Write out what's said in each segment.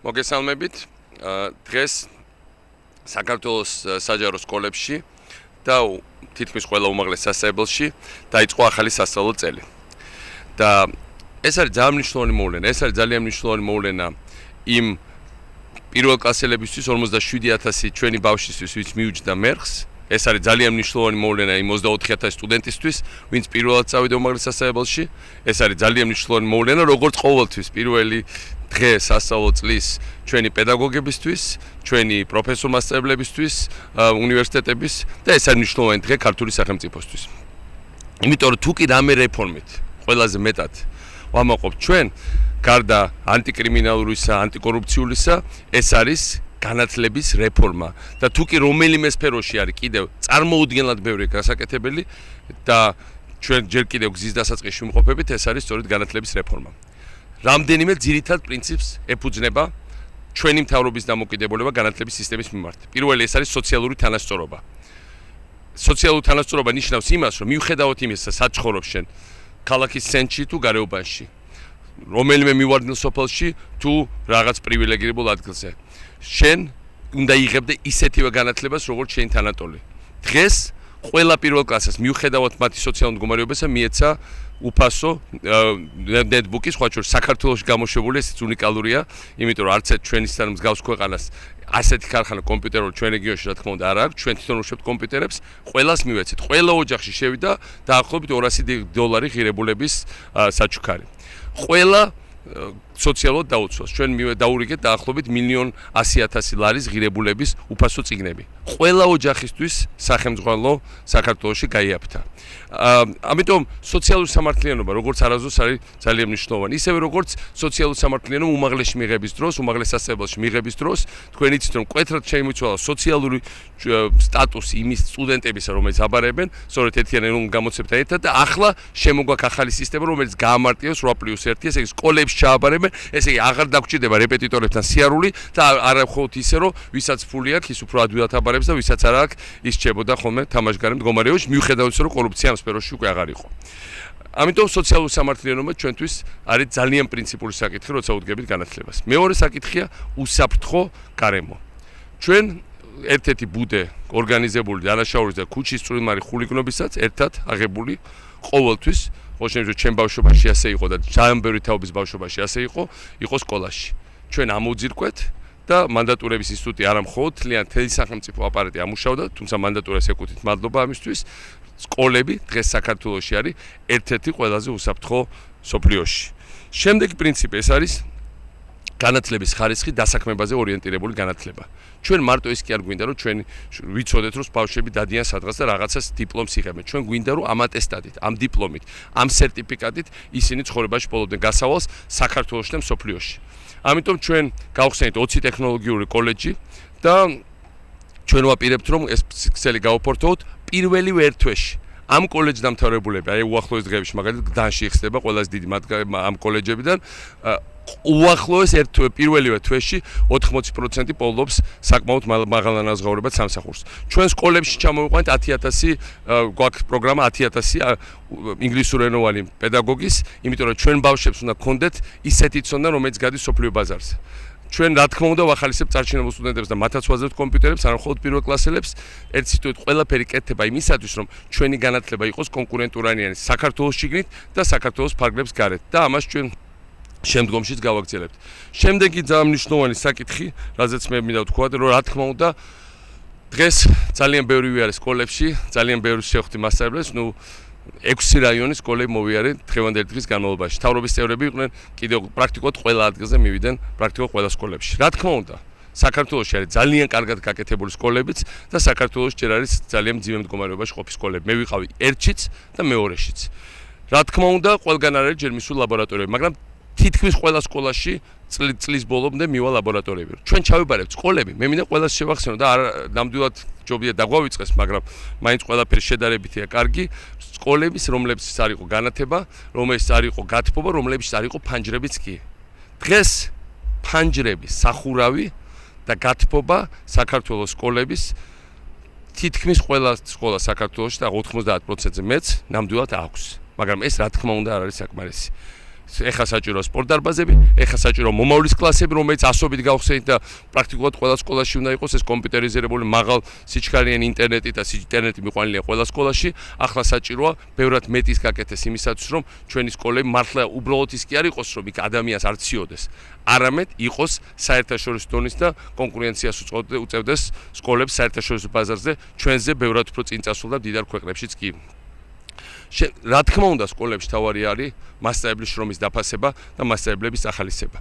მოგესალმებით. დღეს საქართველოს საჯარო სკოლებში და თითქმის ყველა უმაღლეს სასწავლებელში დაიწყო ახალი სასწავლო წელი. და ეს არის ძალიან მნიშვნელოვანი მოვლენა. ეს არის ძალიან მნიშვნელოვანი მოვლენა იმ პირველ კლასელებისთვის 57000 ჩვენი ბავშვისთვის, ვინც მიუჯდა მერხს. ეს არის ძალიან მნიშვნელოვანი მოვლენა იმ 24000 სტუდენტისთვის, ვინც პირველად წავიდა უმაღლეს სასწავლებელში. ეს არის ძალიან მნიშვნელოვანი მოვლენა, როგორც ყოველთვის პირველი დღე სასწავლო წლის ჩვენი პედაგოგებისთვის, ჩვენი პროფესორ-მასწავლებლებისთვის, უნივერსიტეტების და ეს არის მნიშვნელოვანი დღე ქართული სახელმწიფოსთვის. იმიტომ რომ თუ კი რამე რეფორმით ყველაზე მეტად ვამაყობთ ჩვენ, გარდა ანტიკრიმინალურისა, ანტიკორუფციულისა, ეს არის განათლების რეფორმა და თუ კი რომელიმე სფეროში არის კიდევ წარმოუდგენლად ბევრი გასაკეთებელი და ჩვენ ჯერ კიდევ გზის დასაწყისში ვიმყოფებით, ეს არის სწორედ განათლების რეფორმა. რამდენიმე ძირითად პრინციპს ეფუძნება ჩვენი მთავრობის დამოკიდებულება განათლების სისტემის მიმართ. პირველი ეს არის სოციალური თანასწორობა. სოციალური თანასწორობა ნიშნავს იმას, რომ მიუხედავად იმისა, სად ცხოვრობ შენ, ქალაქის ცენტრში თუ გარეუბანში, რომელიმე მივარდნილ სოფელში თუ რაღაც პრივილეგირებულ ადგილზე, შენ უნდა იღებდე ისეთივე განათლებას, როგორც შენი თანატოლი. დღეს ყველა პირველ კლასას მიუხედავად მათი სოციალური მდგომარეობისა მიეცა უფასო ნეტბუქი, სხვა შორის საქართველოში გამოშვებული, ესეც უნიკალურია, იმიტომ რომ არც ჩვენისთან მსგავს ქვეყანას ასეთი ქარხანა კომპიუტერული ჩვენ რეგიონში რა თქმა უნდა არ აქვს, ჩვენ თვითონ ვუშვებთ კომპიუტერებს, ყველას მივეცეთ. ყველა ოჯახში შევიდა დაახლოებით $200 ღირებულების საჩუქარი. ყველა სოციალურად დაუცვას. ჩვენ დაურიგეთ დაახლოებით $1,100,000 ლარის ღირებულების უფასო წიგნები. ყველა ოჯახისთვის სახელმწიფო საქართველოში გაიაფთა. ამიტომ სოციალური სამართლიანობა როგორც არასდროს არის ძალიან მნიშვნელოვანი. ისევე როგორც სოციალური სამართლიანობა უმაღლესში მიღების დროს, უმაღლეს სასწავლებელში მიღების დროს, თქვენ იცით რომ მკვეთრად შეიმიცვალა სოციალური სტატუსი იმის სტუდენტებისა, რომელთაც აბარებენ, სწორედ ერთიანი გამოცებთან ერთად და ახლა შემოგვაქვს ახალი სისტემა, რომელიც გაამარტივებს 8+1, ესე იგი სკოლებში ჩააბარებენ, ესე იგი აღარ დაგჭირდება რეპეტიტორებთან სიარული და არა მხოლოდ ისე რომ ვისაც ფული აქვს, ის უფრო ადვილად აბარებს და ვისაც არ აქვს, ის რჩებოდა ხოლმე თამაშგარე მდგომარეობაში, მიუხედავად იმისა, რომ კორუფცია ამ სფეროში უკვე აღარ იყო. ამიტომ სოციალური სამართლიანობა ჩვენთვის არის ძალიან პრინციპული საკითხი, როცა უდგებით განათლებას. მეორე საკითხია უსაფრთხო გარემო. ჩვენ ერთ-ერთი ბუდე ორგანიზებული დანაშაულის და ქუჩის წვრილმარი ხულიგნობისაც ერთად აღებული ყოველთვის, ყოველშემთხვევაში ჩვენ ბავშვობაში ასე იყო და ძალიან ბევრი თაობის ბავშვობაში ასე იყო სკოლაში. ჩვენ ამოვძირკვეთ და მანდატურების ინსტიტუტი არა მხოლოდ თლიან თელი სახელმწიფო აპარატი ამუშავდა, თუმცა მანდატურას ეკუთვნით მადლობა ამისთვის. სკოლები დღეს საქართველოში არის ერთ-ერთი ყველაზე უსაფრთხო სოფლიოში. შემდეგი პრინციპი ეს არის განათლების ხარისხი დასაქმებაზე ორიენტირებული განათლება. ჩვენ მარტო ის კი არ გვინდა რომ ჩვენ ვიცოდეთ რომ ბავშვები დადიან სადღაც და რაღაცას დიპლომს იღებენ. ჩვენ გვინდა რომ ამ ატესტატით, ამ დიპლომით, ამ სერტიფიკატით ისინი ცხოვრებაში პოულობდნენ გასავალს საქართველოში და მსოფლიოში. ამიტომ ჩვენ გავხსენით 20 ტექნოლოგიური კოლეჯი და ჩვენ ვაპირებთ რომ ეს ქსელი გავაფორტოთ პირველივე ერთ თვეში. ამ კოლეჯს დამთავრებულები, აი უახლოეს დღეებში მაგალითად გდანში იხსნება ყველაზე დიდი ამ კოლეჯებიდან უახლოეს პირველივე თვეში 80% პოულობს საკმაოდ მაღალანაზღაურებად სამსახურს. ჩვენ სკოლებში ჩამოვიყვანეთ 10000 გვაქვს პროგრამა 10000 ინგლისურენოვანი პედაგოგის, იმიტომ რომ ჩვენ ბავშვებს უნდა გქონდეთ ისეთი ცოდნა, რომელიც გადის სოფლიო ბაზარზე. ჩვენ რა თქმა უნდა ვახალისებთ წარჩინებულ სტუდენტებს და მათაც ვაძლევთ კომპიუტერებს, არა მხოლოდ პირველ კლასელებს, ერთ სიტყვით ყველაფერი კეთდება იმისათვის, რომ ჩვენი განათლება იყოს კონკურენტულოვანი საქართველოს შიგნით და საქართველოს ფარგლებს გარეთ და ამას ჩვენ შემდგომშიც გავაგრძელებთ. შემდეგი ძალიან მნიშვნელოვანი საკითხი, რაზეც მე მინდა ვთქვა, რომ რა თქმა უნდა დღეს ძალიან ბევრი არის სკოლებში, ძალიან ბევრი შევხვდი მასწავლებლებს, 6 რაიონის სკოლები მოვიარე დღევანდელი დღის განმავლობაში. მთავრობის წევრები იყვნენ კიდევ პრაქტიკულად ყველა ადგილზე მივიდნენ პრაქტიკულად ყველა სკოლებში. რა თქმა უნდა, საქართველოში არის ძალიან კარგად გაკეთებული სკოლებიც და საქართველოში ჯერ არის ძალიან მძიმე მდგომარეობაში ყოფილი სკოლები. მე ვიყავი ერთშიც და მეორეშიც. რა თქმა უნდა, ყველგან არის ჯერ მისულ ლაბორატორიები, მაგრამ თითქმის ყველა სკოლაში წლის ბოლომდე მივა ლაბორატორიები. ჩვენ ჩავიბარებთ სკოლები, მე მინდა ყველას შევახსენო და ნამდვილად ჯობია დაგვავიწყეს, მაგრამ მაინც ყველაფერი შედარებითია კარგი. სკოლების, რომლებიც არ იყო განათება, რომლებიც არ იყო გათბობა, რომლებიც არ იყო ფანჯრებიც კი. დღეს ფანჯრები, სახურავი და გათბობა საქართველოს სკოლების თითქმის ყველა სკოლა საქართველოში და 90%-ზე მეც ნამდვილად აქვს. მაგრამ ეს რა თქმა უნდა არ არის საკმარისი. ეხა საჭირო სპორტ დარბაზები, ეხა საჭირო მომავლის კლასები, რომელიც ასობით გავხსენით და პრაქტიკულად ყველა სკოლაში უნდა იყოს ეს კომპიუტერიზებული მაღალ სიჩქარიანი ინტერნეტი და ინტერნეტი მიყვანილია ყველა სკოლაში. ახლა საჭიროა ბევრად მეტის გაკეთეს იმისათვის, რომ ჩვენი სკოლები მართლა უბრალოდ ის კი არ იყოს, რომ იქ ადამიანს არ ციოდეს, არამედ იყოს საერთაშორისო დონის და კონკურენციას უწევდეს სკოლებს საერთაშორისო ბაზარზე, ჩვენზე ბევრად უფრო წინ წასულ და მდიდარ ქვეყნებშიც კი. რა თქმა უნდა, სკოლებში თავარი არის მასწავლებლის შრომის დაფასება და მასწავლებლების ახალისება.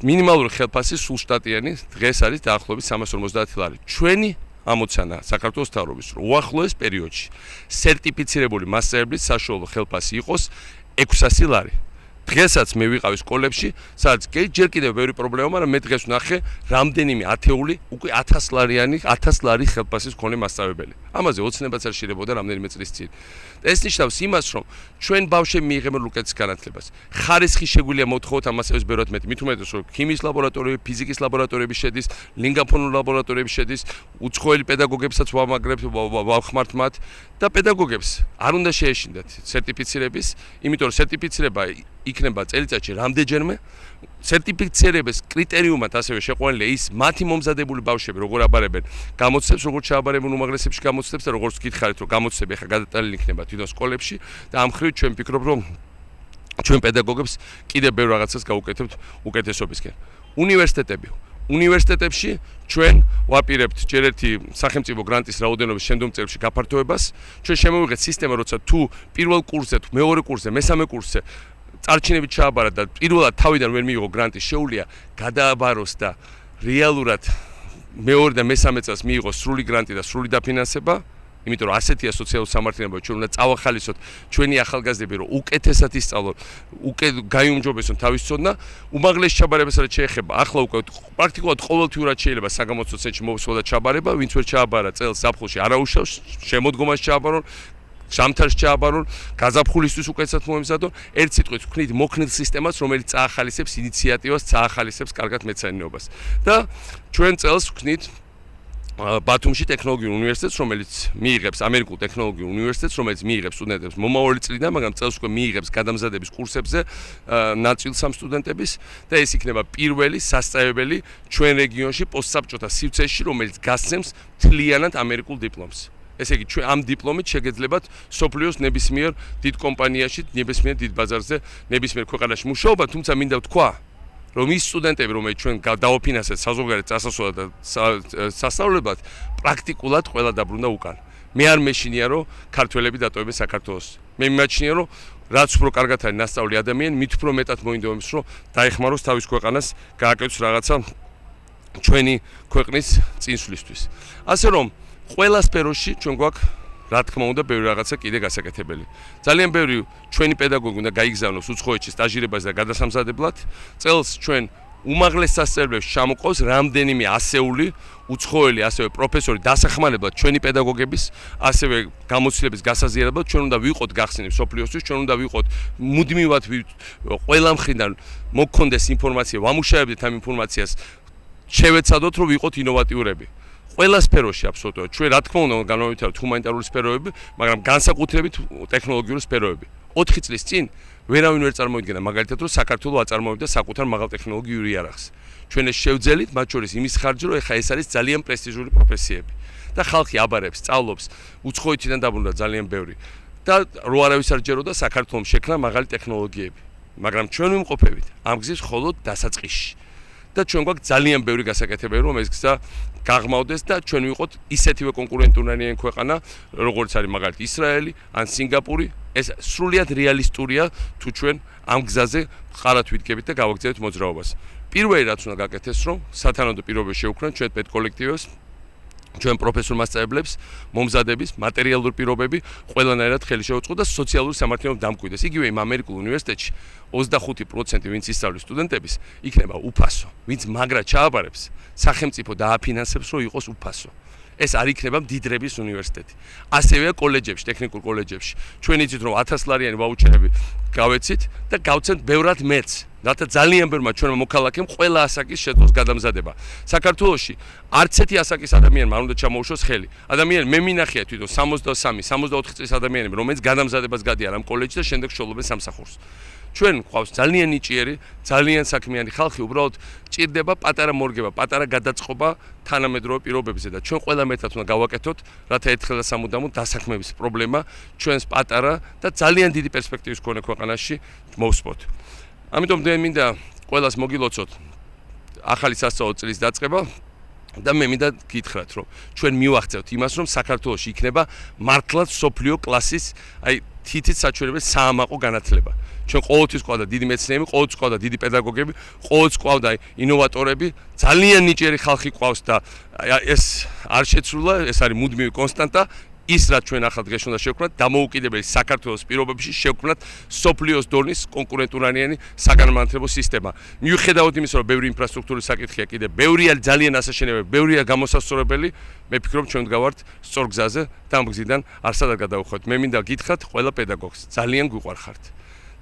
მინიმალური ხელფასი სულ შტატიანი დღეს არის დაახლოებით 350 ლარი. ჩვენი ამოცანა საქართველოს მთავრობის რომ უახლოეს პერიოდში სერტიფიცირებული მასწავლებლის საშუალო ხელფასი იყოს 600 ლარი. დღესაც მე ვიყავი სკოლებში, სადაც ჯერ კიდევ ბევრი პრობლემა, მაგრამ მე დღეს ვნახე რამდენიმე ათეული უკვე 1000 ლარი ხელფასის მქონე მასწავლებელი. ამაზე ოცნებაც არ შეიძლება რამდენიმე წლის წინ. ეს ნიშნავს იმას, რომ ჩვენ ბავშვები მიიღებენ უკეთეს განათლებას. ხარისხი შეგვიძლია მოთხოვოთ ამასევეს ბევრად მეტი. მით უმეტეს რომ ქიმიის ლაბორატორიები, ფიზიკის ლაბორატორიები შედის, ლინგაფონური ლაბორატორიები შედის, უცხოელი პედაგოგებსაც ვახმართ მათ და პედაგოგებს არ უნდა შეეშინდათ სერტიფიცირების, იმიტომ რომ სერტიფიცირება იქნება წელიწადში რამდენჯერმე. სერტიფიცირების კრიტერიუმად ასევე შეყვანილია ის მათი მომზადებული ბავშვები როგორ აბარებენ გამოცდებს, როგორ ჩააბარებენ უმაღლესებში გამოცდებს და როგორც გითხარით რომ გამოცდები ახლა გადატანილი იქნება თვითონ სკოლებში და ამ ხრივ ჩვენ ვფიქრობ რომ ჩვენ პედაგოგებს კიდევ ბევრ რაღაცას გავუკეთებთ უკეთესობისკენ. უნივერსიტეტებში ჩვენ ვაპირებთ ჯერ ერთი სახელმწიფო გრანტის რაოდენობის შემდგომ წელებში გაფართოებას. ჩვენ შემოვიღეთ სისტემა, როცა თუ პირველ კურსზე, თუ მეორე კურსზე, მესამე კურსზე წარჩინებით ჩააბარა და პირველად თავიდან ვერ მიიღო გრანტი, შეუძლია გადააბაროს და რეალურად მეორე და მესამე წელს მიიღო სრული გრანტი და სრული დაფინანსება. იმიტომ რომ ასეთია სოციალური სამართლიანობა, ჩვენ უნდა წავახალისოთ ჩვენი ახალგაზრდები, რომ უკეთესად ისწავლონ, გაიუმჯობესონ თავის ცოდნა, უმაღლეს ჩაბარებასაც შეეხება. ახლა უკვე პრაქტიკულად ყოველთვიურად შეიძლება საგამოცდო ცენტრში მოვსვლა და ჩაბარება, ვინც ვერ ჩააბარა წელს ზაფხულში არაუშავს, შემოდგომას ჩააბარონ, ზამთარში ჩააბარონ, გაზაფხულისთვის უკეთესად მოემზადონ. ერთ სიტყვით ვქნით მოქნილ სისტემას, რომელიც წაახალისებს ინიციატივას, წაახალისებს კარგად მეცადინეობას. და ჩვენ წელს ვქნით ბათუმში ტექნოლოგიურ უნივერსიტეტს, რომელიც მიიღებს ამერიკულ ტექნოლოგიურ უნივერსიტეტს, რომელიც მიიღებს სტუდენტებს მომავალი წლიდან, მაგრამ წელს უკვე მიიღებს გადამზადების კურსებზე ნაწილს ამ სტუდენტების და ეს იქნება პირველი სასწავლებელი ჩვენ რეგიონში პოსტსაბჭოთა სივრცეში, რომელიც გასცემს მთლიანად ამერიკულ დიპლომს. ესე იგი, ჩვენ ამ დიპლომით შეგეძლებათ სოფლიოს ნებისმიერ დიდ კომპანიაში, ნებისმიერ დიდ ბაზარზე, ნებისმიერ ქვეყანაში მუშაობა, თუმცა მინდა ვთქვა, რომ ის სტუდენტები, რომელთაც ჩვენ დავაფინანსეთ საზოგადოებრივ წასასვლელად და სასწავლებად, პრაქტიკულად ყველა დაბრუნდა უკან. მე არ მეშინია, რომ ქართველები დატოვებენ საქართველოს. მე მიმაჩნია, რომ რაც უფრო კარგად არის ნასწავლი ადამიანი, მით უფრო მეტად მოინდომებს, რომ დაეხმაროს თავის ქვეყანას, გააკეთოს რაღაცა ჩვენი ქვეყნის წინსვლისთვის. ასე რომ ყველა სფეროში ჩვენ გვაქვს რა თქმა უნდა ბევრი რაღაცა კიდე გასაკეთებელი. ძალიან ბევრი ჩვენი პედაგოგი უნდა გაიგზავნოს უცხოეთში სტაჟირებაზე და გადასამზადებლად. წელს ჩვენ უმაღლეს სასწავლებლებში ჩამოყავს რამდენიმე ასეული უცხოელი, ასევე პროფესორი დასახმარებლად ჩვენი პედაგოგების, ასევე გამოცდილების გასაზიარებლად. ჩვენ უნდა ვიყოთ გახსნილი სოფლიოსთვის, ჩვენ უნდა ვიყოთ მუდმივად ყველა მხრიდან მოგქონდეს ინფორმაცია, ვამუშავებდეთ ამ ინფორმაციას, შევეცადოთ რომ ვიყოთ ინოვატიურები. ყველა სფეროში აბსოლუტურად. ჩვენ რა თქმა უნდა განვავითაროთ ჰუმანიტარული სფეროები, მაგრამ განსაკუთრებით ტექნოლოგიური სფეროები. 4 წლის წინ ვერავინ ვერ წარმოიდგენა მაგალითად რომ საქართველოს აწარმოებდა საკუთარ მაღალტექნოლოგიურ იარაღს. ჩვენ ეს შევძელით, მათ შორის იმის ხარჯი, რომ ეხა ეს არის ძალიან პრესტიჟული პროფესიები. და ხალხი აბარებს, სწავლობს, უცხოეთიდან დაბრუნდა ძალიან ბევრი. და რო არავის არ ჯეროდა საქართველოს შექმნა მაღალი ტექნოლოგიები. მაგრამ ჩვენ ვიმყოფებით ამ გზის მხოლოდ დასაწყისში. და ჩვენ გვაქვს ძალიან ბევრი გასაკეთებელი, რომ ეს გზა გაღმავდეს და ჩვენ ვიყოთ ისეთივე კონკურენტუნარიანი ქვეყანა, როგორც არის მაგალითად ისრაელი ან სინგაპური. ეს სრულიად რეალისტურია, თუ ჩვენ ამ გზაზე ხარად ვიდგებით და გავაგზავნებთ მოძრაობას. პირველი რაც უნდა გაკეთდეს, რომ სათანადო პირობები შეუქმნათ ჩვენ პედკოლექტივებს, ჩვენ პროფესორ მასწავლებლებს, მომზადების, მატერიალური პირობები ყველანაირად ხელი შეუწყო და სოციალური სამართლიანობა დამკვიდრდეს. იგივე იმ ამერიკულ უნივერსიტეტში 25% ვინც ისწავლის სტუდენტების იქნება უფასო. ვინც მაგრა ჩააბარებს, სახელმწიფო დააფინანსებს, რომ იყოს უფასო. ეს არ იქნება მდიდრების უნივერსიტეტი. ასევეა კოლეჯებში, ტექნიკურ კოლეჯებში. ჩვენ იცით რომ 1000 ლარიანი ვაუჩერები გავეცით და გავცემთ ბევრად მეც. რათა ძალიან ბევრმა ჩვენმა მოქალაქემ ყველა ასაკის შეძლოს გადამზადება. საქართველოში არც ერთი ასაკის ადამიანმა არ უნდა ჩამოუშვოს ხელი. ადამიანი მე მინახია თვითონ 63, 64 წლის ადამიანები, რომელიც გადამზადებას გადიან ამ კოლეჯში და შემდეგ შოლობენ სამსახურს. ჩვენ გვყავს ძალიან ნიჭიერი, ძალიან საქმიანი ხალხი, უბრალოდ ჭირდება პატარა მორგება, პატარა გადაწყობა თანამედროვე პირობებზე და ჩვენ ყველა მეტად უნდა გავაკეთოთ, რათა ერთხელ და სამუდამოდ დასაქმების პრობლემა ჩვენს პატარა და ძალიან დიდი პერსპექტივის მქონე ქვეყანაში მოვსპოთ. ამიტომ მე მინდა ყველას მოგილოცოთ ახალი სასწავლო წლის დაწყება და მე მინდა გითხრათ, რომ ჩვენ მივახცევთ იმას, რომ საქართველოში იქნება მართლაც სოფლიო კლასის, აი თითით საჩვენებელი საამაყო განათლება. ჩვენ ყოველთვის ყავდა დიდი მეცნიერები, ყოველთვის ყავდა დიდი პედაგოგები, ყოველთვის ყავდა ინოვატორები, ძალიან ნიჭიერი ხალხი ყავს და ეს არ შეცვლა, ეს არის მუდმივი კონსტანტა. ის რაც ჩვენ ახლა დღეს უნდა შევქმნათ, დამოუკიდებელი საქართველოს პირობებში შევქმნათ სოფლიოს დონის კონკურენტულადიანი საგანმანათლებლო სისტემა. მიუხედავად იმისა, რომ ბევრი ინფრასტრუქტურის საკითხია კიდე, ბევრია ძალიან ასაშენებელი, ბევრია გამოსასწორებელი, მე ფიქრობ ჩვენ ვდგავართ სწორ გზაზე და ამ გზიდან არსადად გადავხვევთ. მე მინდა გითხრათ ყველა პედაგოგს, ძალიან გვიყვარხართ.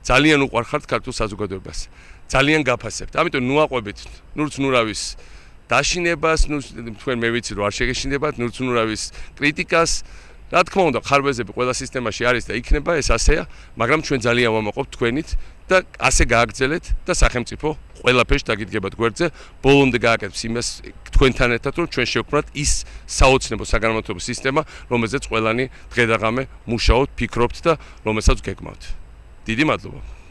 ძალიან უყვარხართ ქართულ საზოგადოებას. ძალიან გაფასებთ. ამიტომ ნუ აყვებით ნურცნურავის დაშინებას, თქვენ მე ვიცი რომ არ შეგეშინდებათ ნურცნურავის კრიტიკას. რა თქმა უნდა, ხარბეზები ყველა სისტემაში არის და იქნება, ეს ასეა, მაგრამ ჩვენ ძალიან ვამაყობთ თქვენით და ასე გააგრძელეთ და სახელმწიფო ყველაფერში დაგიდგებათ გვერდზე, ბოლომდე გააკეთებს იმას თქვენთან ერთად, რომ ჩვენ შევქმნათ ის საოცნებო საგანმანათლებლო სისტემა, რომელზეც ყველანი დღე და ღამე მუშაობთ, ფიქრობთ და რომელსაც გეგმავთ. დიდი მადლობა.